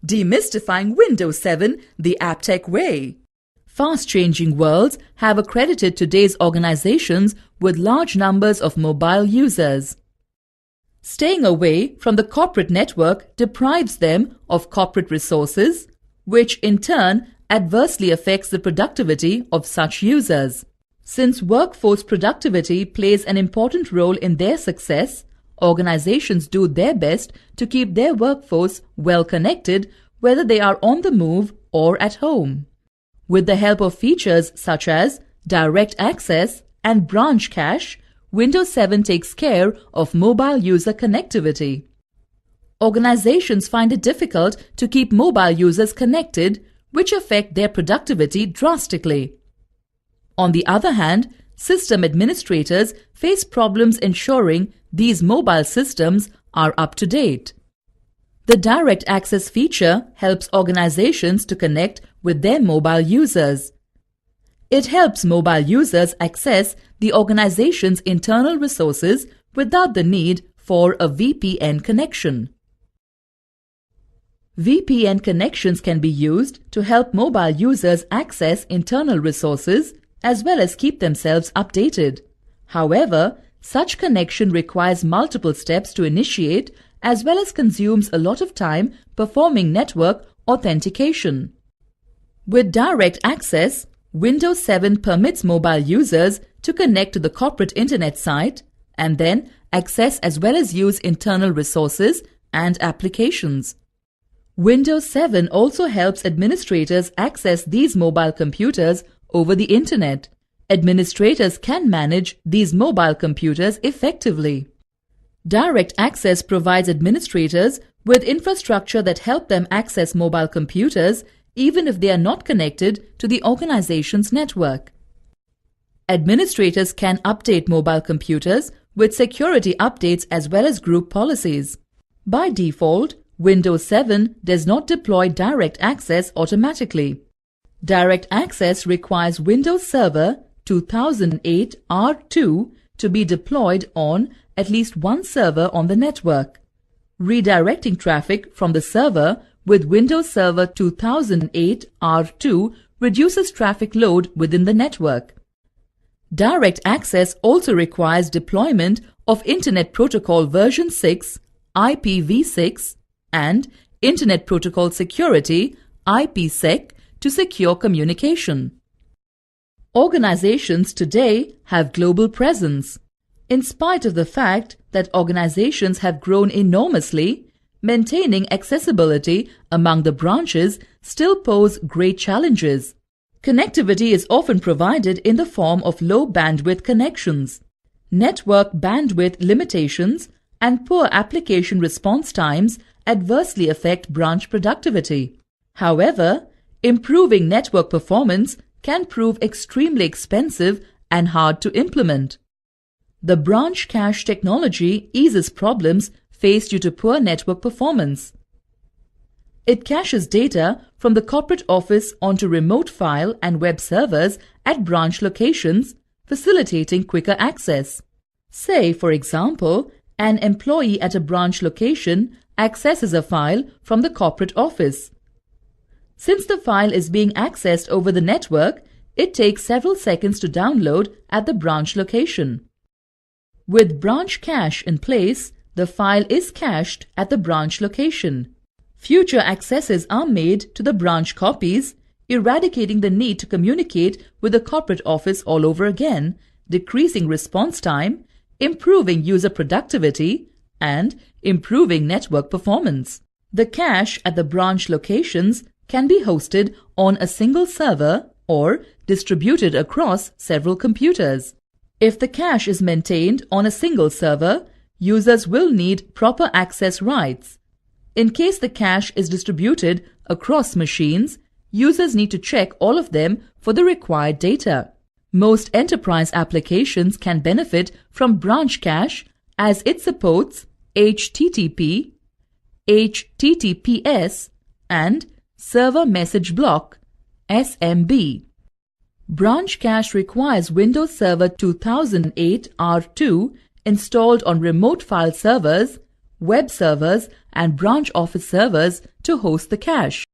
Demystifying Windows 7 the AppTech way. Fast-changing worlds have accredited today's organizations with large numbers of mobile users. Staying away from the corporate network deprives them of corporate resources, which in turn adversely affects the productivity of such users. Since workforce productivity plays an important role in their success, organizations do their best to keep their workforce well connected, whether they are on the move or at home. With the help of features such as direct access and branch cache, Windows 7 takes care of mobile user connectivity. Organizations find it difficult to keep mobile users connected, which affect their productivity drastically. On the other hand, system administrators face problems ensuring these mobile systems are up to date. The direct access feature helps organizations to connect with their mobile users. It helps mobile users access the organization's internal resources without the need for a VPN connection. VPN connections can be used to help mobile users access internal resources as well as keep themselves updated. However, such connection requires multiple steps to initiate as well as consumes a lot of time performing network authentication. With direct access, Windows 7 permits mobile users to connect to the corporate internet site and then access as well as use internal resources and applications. Windows 7 also helps administrators access these mobile computers over the internet. Administrators can manage these mobile computers effectively. Direct access provides administrators with infrastructure that help them access mobile computers even if they are not connected to the organization's network. Administrators can update mobile computers with security updates as well as group policies. By default, Windows 7 does not deploy direct access automatically. Direct access requires Windows Server 2008 R2 to be deployed on at least one server on the network. Redirecting traffic from the server with Windows Server 2008 R2 reduces traffic load within the network. Direct access also requires deployment of Internet Protocol version 6, IPv6, and Internet Protocol Security, IPsec, to secure communication. Organizations today have global presence. In spite of the fact that organizations have grown enormously, maintaining accessibility among the branches still pose great challenges. Connectivity is often provided in the form of low bandwidth connections. Network bandwidth limitations and poor application response times adversely affect branch productivity. However, improving network performance can prove extremely expensive and hard to implement. The branch cache technology eases problems faced due to poor network performance. It caches data from the corporate office onto remote file and web servers at branch locations, facilitating quicker access. Say, for example, an employee at a branch location accesses a file from the corporate office. Since the file is being accessed over the network, it takes several seconds to download at the branch location. With branch cache in place, the file is cached at the branch location. Future accesses are made to the branch copies, eradicating the need to communicate with the corporate office all over again, decreasing response time, improving user productivity, and improving network performance. The cache at the branch locations can be hosted on a single server or distributed across several computers. If the cache is maintained on a single server, users will need proper access rights. In case the cache is distributed across machines, users need to check all of them for the required data. Most enterprise applications can benefit from branch cache as it supports HTTP, HTTPS, and Server Message Block (SMB). Branch cache requires Windows Server 2008 R2 installed on remote file servers, web servers, and branch office servers to host the cache.